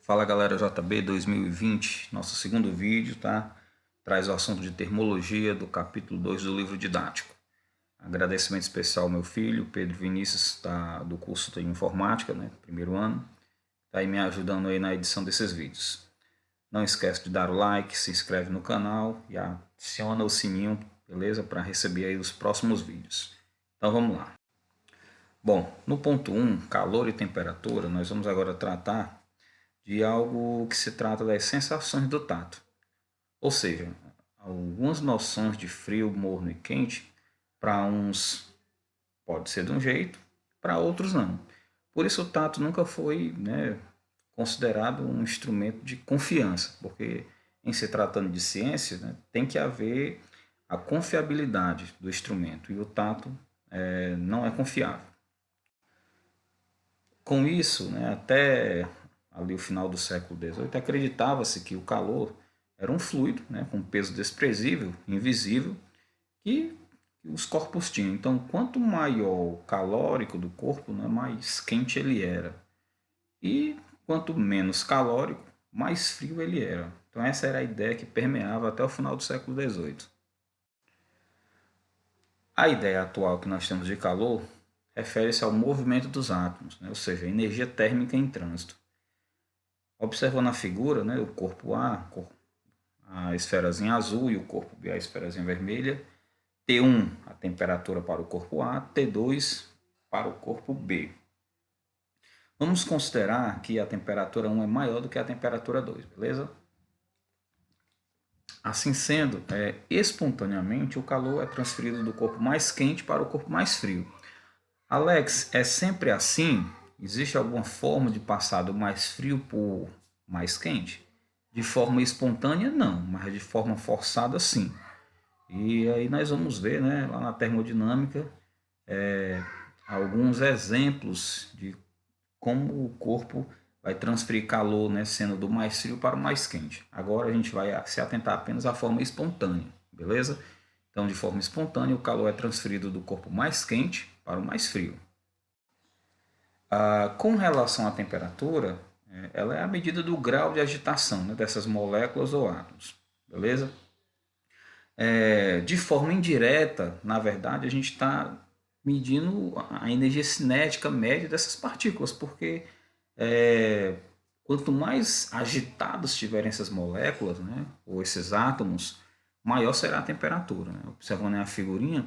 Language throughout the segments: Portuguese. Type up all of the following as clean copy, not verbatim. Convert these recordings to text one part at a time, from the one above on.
Fala galera, JB 2020, nosso segundo vídeo, tá? Traz o assunto de termologia do capítulo 2 do livro didático. Agradecimento especial ao meu filho, Pedro Vinícius, do curso de informática, né? Primeiro ano, tá aí me ajudando aí na edição desses vídeos. Não esquece de dar o like, se inscreve no canal e aciona o sininho, beleza? Para receber aí os próximos vídeos. Então vamos lá. Bom, no ponto 1, calor e temperatura, nós vamos agora tratar de algo que se trata das sensações do tato. Ou seja, algumas noções de frio, morno e quente, para uns pode ser de um jeito, para outros não. Por isso o tato nunca foi, considerado um instrumento de confiança, porque em se tratando de ciência, né, tem que haver a confiabilidade do instrumento, e o tato não é confiável. Com isso, né, até ali o final do século XVIII, acreditava-se que o calor era um fluido, né, com peso desprezível, invisível, que os corpos tinham. Então, quanto maior o calórico do corpo, né, mais quente ele era. E quanto menos calórico, mais frio ele era. Então, essa era a ideia que permeava até o final do século XVIII. A ideia atual que nós temos de calor refere-se ao movimento dos átomos, né, ou seja, a energia térmica em trânsito. Observando a figura, né, o corpo a esferazinha azul, e o corpo B, a esferazinha vermelha. T1, a temperatura para o corpo A, T2 para o corpo B. Vamos considerar que a temperatura 1 é maior do que a temperatura 2, beleza? Assim sendo, espontaneamente o calor é transferido do corpo mais quente para o corpo mais frio. Alex, é sempre assim? Existe alguma forma de passar do mais frio para o mais quente? De forma espontânea, não, mas de forma forçada, sim. E aí nós vamos ver, né, lá na termodinâmica, alguns exemplos de como o corpo vai transferir calor, né, sendo do mais frio para o mais quente. Agora a gente vai se atentar apenas à forma espontânea, beleza? Então, de forma espontânea, o calor é transferido do corpo mais quente para o mais frio. Com relação à temperatura, ela é a medida do grau de agitação, né, dessas moléculas ou átomos, beleza? De forma indireta, na verdade, a gente está medindo a energia cinética média dessas partículas, porque quanto mais agitadas estiverem essas moléculas, né, ou esses átomos, maior será a temperatura. Né? Observando a figurinha,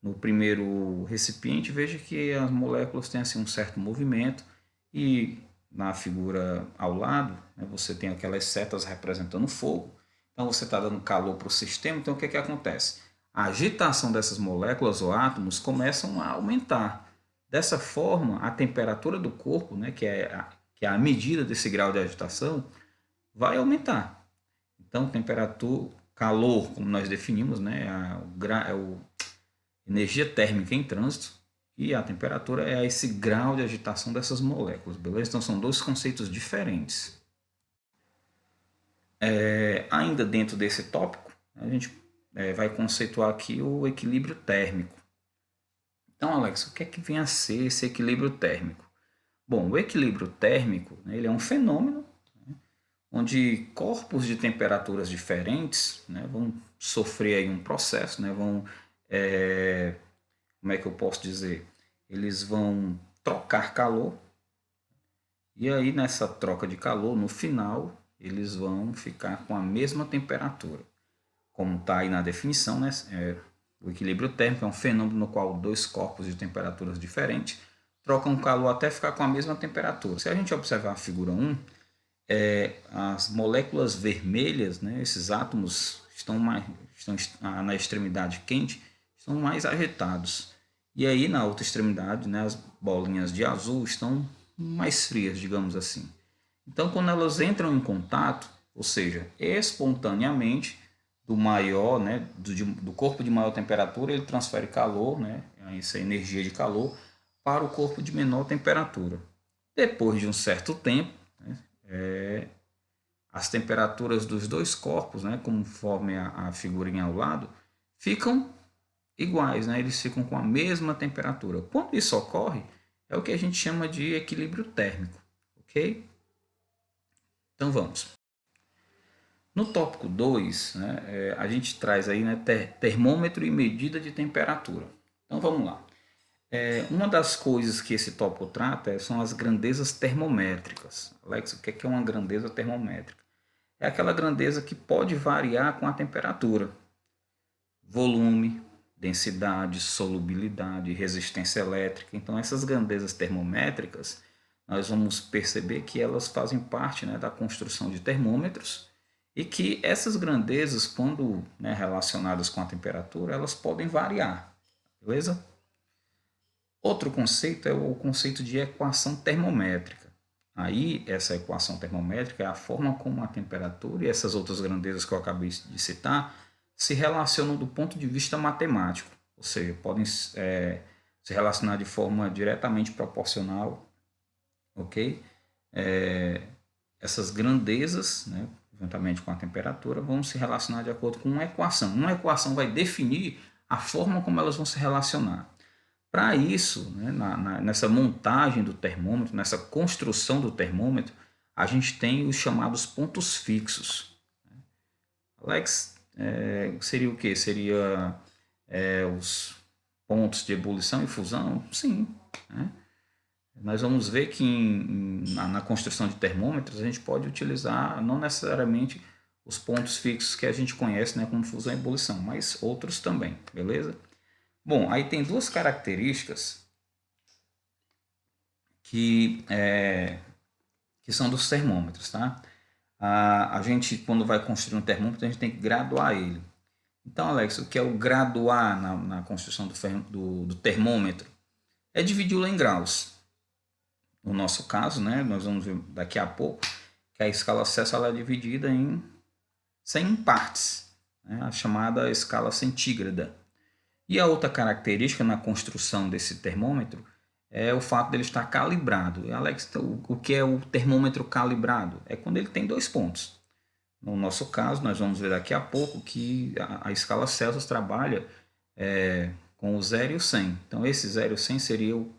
no primeiro recipiente, veja que as moléculas têm assim, um certo movimento, e na figura ao lado, né, você tem aquelas setas representando fogo. Então você está dando calor para o sistema, então o que acontece? A agitação dessas moléculas ou átomos começam a aumentar. Dessa forma, a temperatura do corpo, né, que é a medida desse grau de agitação, vai aumentar. Então, temperatura, calor, como nós definimos, né, é o energia térmica em trânsito, e a temperatura é esse grau de agitação dessas moléculas, beleza? Então são dois conceitos diferentes. Ainda dentro desse tópico, a gente vai conceituar aqui o equilíbrio térmico. Então, Alex, o que é que vem a ser esse equilíbrio térmico? Bom, o equilíbrio térmico, né, ele é um fenômeno, né, onde corpos de temperaturas diferentes, né, vão sofrer aí um processo, né, como é que eu posso dizer? Eles vão trocar calor, e aí nessa troca de calor, no final, eles vão ficar com a mesma temperatura. Como está aí na definição, né? O equilíbrio térmico é um fenômeno no qual dois corpos de temperaturas diferentes trocam calor até ficar com a mesma temperatura. Se a gente observar a figura 1, as moléculas vermelhas, né, esses átomos estão na extremidade quente, estão mais agitados. E aí na outra extremidade, né, as bolinhas de azul estão mais frias, digamos assim. Então, quando elas entram em contato, ou seja, espontaneamente, do maior, né, do corpo de maior temperatura, ele transfere calor, né, essa energia de calor, para o corpo de menor temperatura. Depois de um certo tempo, né, as temperaturas dos dois corpos, né, conforme a figurinha ao lado, ficam iguais, né, eles ficam com a mesma temperatura. Quando isso ocorre, é o que a gente chama de equilíbrio térmico, ok? Então vamos. No tópico 2, né, a gente traz aí, né, termômetro e medida de temperatura. Então vamos lá. Uma das coisas que esse tópico trata são as grandezas termométricas. Alex, o que é uma grandeza termométrica? É aquela grandeza que pode variar com a temperatura, volume, densidade, solubilidade, resistência elétrica. Então essas grandezas termométricas, nós vamos perceber que elas fazem parte, né, da construção de termômetros e que essas grandezas, quando, né, relacionadas com a temperatura, elas podem variar, beleza? Outro conceito é o conceito de equação termométrica. Aí, essa equação termométrica é a forma como a temperatura e essas outras grandezas que eu acabei de citar se relacionam do ponto de vista matemático, ou seja, podem se relacionar de forma diretamente proporcional, ok? Essas grandezas, né, juntamente com a temperatura, vão se relacionar de acordo com uma equação. Uma equação vai definir a forma como elas vão se relacionar. Para isso, né, nessa montagem do termômetro, nessa construção do termômetro, a gente tem os chamados pontos fixos. Alex, seria o quê? Seria os pontos de ebulição e fusão? Sim. Né? Nós vamos ver que na construção de termômetros a gente pode utilizar não necessariamente os pontos fixos que a gente conhece, né, como fusão e ebulição, mas outros também, beleza? Bom, aí tem duas características que são dos termômetros, tá? A gente, quando vai construir um termômetro, a gente tem que graduar ele. Então, Alex, o que é o graduar na construção do termômetro? É dividi-lo em graus. No nosso caso, né, nós vamos ver daqui a pouco que a escala Celsius ela é dividida em 100 partes, né, a chamada escala centígrada. E a outra característica na construção desse termômetro é o fato dele estar calibrado. Alex, o que é o termômetro calibrado? É quando ele tem 2 pontos. No nosso caso, nós vamos ver daqui a pouco que a escala Celsius trabalha com o 0 e o 100. Então, esse 0 e o 100 seria o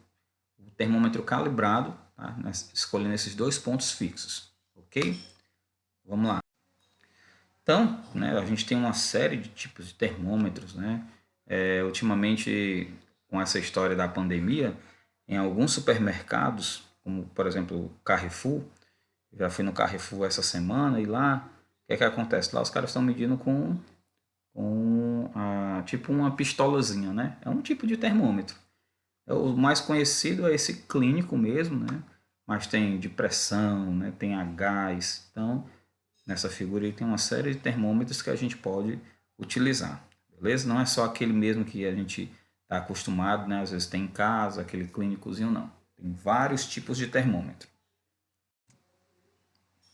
termômetro calibrado, tá? Escolhendo esses 2 pontos fixos. Ok? Vamos lá. Então, né, a gente tem uma série de tipos de termômetros, né? Ultimamente, com essa história da pandemia, em alguns supermercados, como por exemplo o Carrefour, já fui no Carrefour essa semana e lá, o que é que acontece? Lá os caras estão medindo com tipo uma pistolazinha, né? É um tipo de termômetro. O mais conhecido é esse clínico mesmo, né? Mas tem de pressão, né? Tem a gás. Então, nessa figura aí tem uma série de termômetros que a gente pode utilizar, beleza? Não é só aquele mesmo que a gente está acostumado, né? Às vezes tem em casa, aquele clínicozinho, não. Tem vários tipos de termômetro.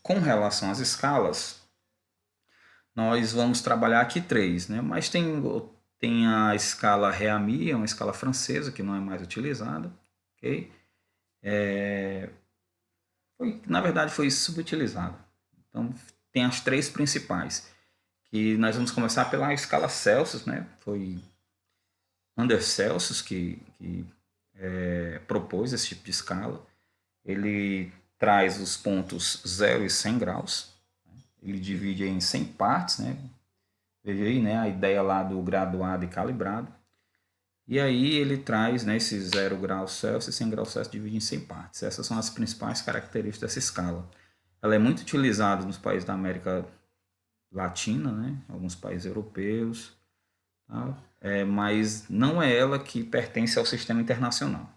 Com relação às escalas, nós vamos trabalhar aqui 3, né? Mas tem a escala Réami, é uma escala francesa que não é mais utilizada, ok? Na verdade, foi subutilizada. Então, tem as 3 principais, que nós vamos começar pela escala Celsius, né? Foi Anders Celsius que propôs esse tipo de escala. Ele traz os pontos 0 e 100 graus, ele divide em 100 partes, né? Veja aí, né, a ideia lá do graduado e calibrado. E aí ele traz, né, esses 0 graus Celsius e 100 graus Celsius divide em 100 partes. Essas são as principais características dessa escala. Ela é muito utilizada nos países da América Latina, né, alguns países europeus, tá? Mas não é ela que pertence ao sistema internacional.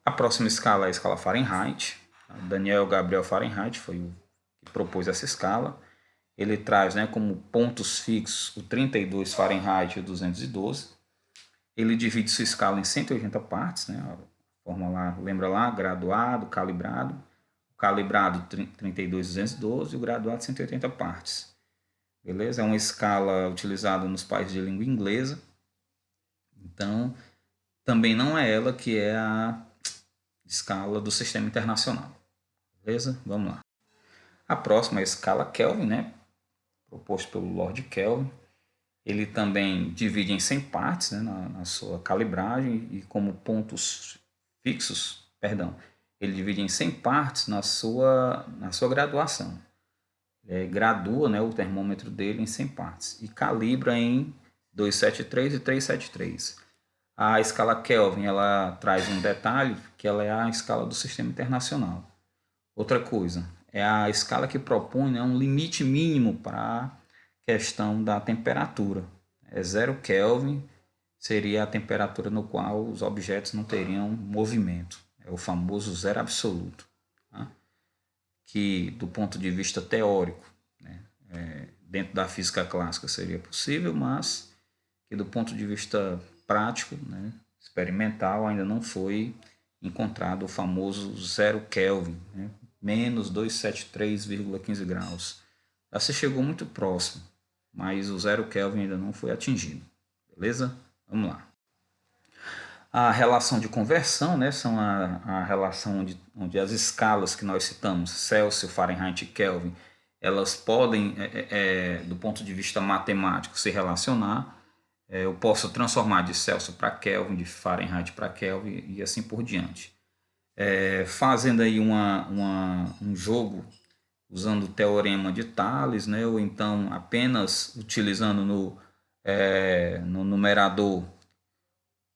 A próxima escala é a escala Fahrenheit. Daniel Gabriel Fahrenheit foi o que propôs essa escala. Ele traz, né, como pontos fixos o 32 Fahrenheit e o 212. Ele divide sua escala em 180 partes, né? A forma lá, lembra lá, graduado, calibrado. O calibrado 32 212 e o graduado 180 partes. Beleza? É uma escala utilizada nos países de língua inglesa. Então, também não é ela que é a escala do sistema internacional. Beleza? Vamos lá. A próxima é a escala Kelvin, né? Proposto pelo Lord Kelvin. Ele também divide em 100 partes, né, na sua calibragem e como pontos fixos, perdão, ele divide em 100 partes na sua graduação. Gradua, né, o termômetro dele em 100 partes e calibra em 273 e 373. A escala Kelvin, ela traz um detalhe, que ela é a escala do Sistema Internacional. Outra coisa, é a escala que propõe, né, um limite mínimo para a questão da temperatura. 0 Kelvin seria a temperatura no qual os objetos não teriam movimento. É o famoso zero absoluto, tá? Que do ponto de vista teórico, né, dentro da física clássica seria possível, mas que do ponto de vista prático, né, experimental, ainda não foi encontrado o famoso zero Kelvin, né, menos 273,15 graus. Já se chegou muito próximo, mas o zero Kelvin ainda não foi atingido. Beleza? Vamos lá. A relação de conversão, né, são a relação onde as escalas que nós citamos, Celsius, Fahrenheit e Kelvin, elas podem, do ponto de vista matemático, se relacionar. Eu posso transformar de Celsius para Kelvin, de Fahrenheit para Kelvin e assim por diante. Fazendo aí um jogo usando o teorema de Thales, né, ou então apenas utilizando no numerador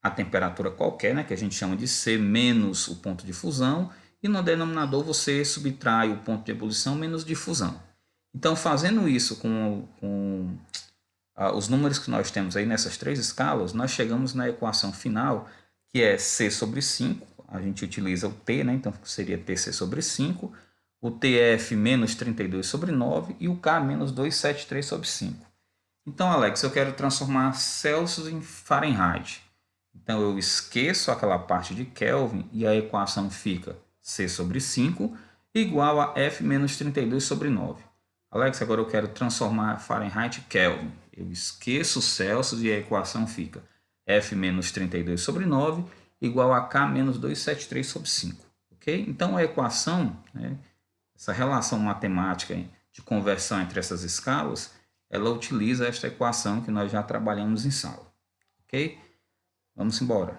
a temperatura qualquer, né, que a gente chama de C menos o ponto de fusão, e no denominador você subtrai o ponto de ebulição menos de fusão. Então, fazendo isso com os números que nós temos aí nessas três escalas, nós chegamos na equação final, que é C sobre 5, a gente utiliza o T, né, então seria TC sobre 5, o TF menos 32 sobre 9 e o K menos 273 sobre 5. Então, Alex, eu quero transformar Celsius em Fahrenheit. Então, eu esqueço aquela parte de Kelvin e a equação fica C sobre 5 igual a F menos 32 sobre 9. Alex, agora eu quero transformar Fahrenheit em Kelvin. Eu esqueço Celsius e a equação fica F menos 32 sobre 9 igual a K menos 273 sobre 5. Ok? Então, a equação, né, essa relação matemática de conversão entre essas escalas, ela utiliza esta equação que nós já trabalhamos em sala. Ok? Vamos embora.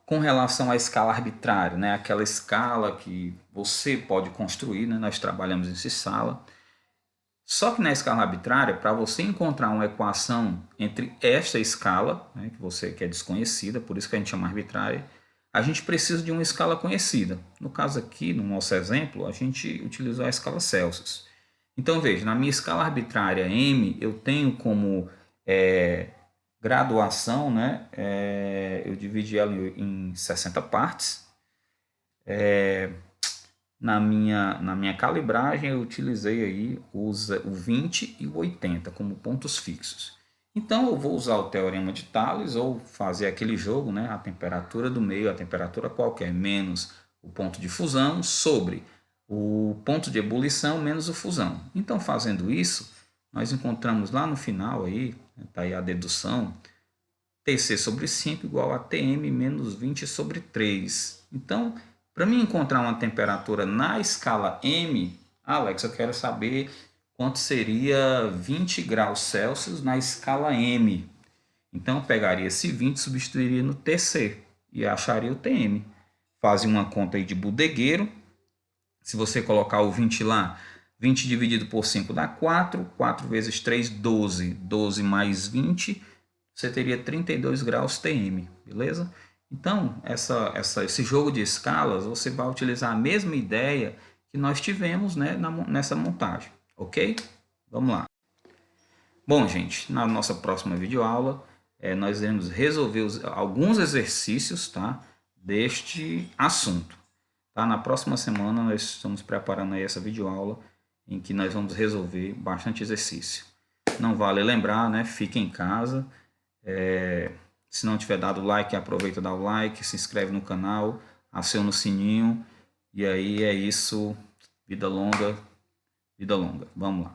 Com relação à escala arbitrária, né, aquela escala que você pode construir, né, nós trabalhamos em sala. Só que na escala arbitrária, para você encontrar uma equação entre esta escala, né, que é desconhecida, por isso que a gente chama arbitrária, a gente precisa de uma escala conhecida. No caso aqui, no nosso exemplo, a gente utilizou a escala Celsius. Então, veja, na minha escala arbitrária M, eu tenho como graduação, né, eu dividi ela em 60 partes. Na minha calibragem, eu utilizei aí o 20 e o 80 como pontos fixos. Então, eu vou usar o teorema de Thales ou fazer aquele jogo, né, a temperatura do meio, a temperatura qualquer, menos o ponto de fusão, sobre o ponto de ebulição, menos o fusão. Então, fazendo isso, nós encontramos lá no final, está aí a dedução, TC sobre 5 igual a TM menos 20 sobre 3. Então, para mim encontrar uma temperatura na escala M, Alex, eu quero saber quanto seria 20 graus Celsius na escala M. Então, eu pegaria esse 20 e substituiria no TC e acharia o TM. Fazia uma conta aí de bodegueiro. Se você colocar o 20 lá, 20 dividido por 5 dá 4. 4 vezes 3, 12. 12 mais 20, você teria 32 graus TM, beleza? Então, esse jogo de escalas, você vai utilizar a mesma ideia que nós tivemos, né, nessa montagem, ok? Vamos lá. Bom, gente, na nossa próxima videoaula, nós iremos resolver alguns exercícios, tá, deste assunto. Tá? Na próxima semana, nós estamos preparando aí essa videoaula em que nós vamos resolver bastante exercício. Não vale lembrar, né, fique em casa. Se não tiver dado like, aproveita e dá o like, se inscreve no canal, aciona o sininho e aí é isso, vida longa, vamos lá.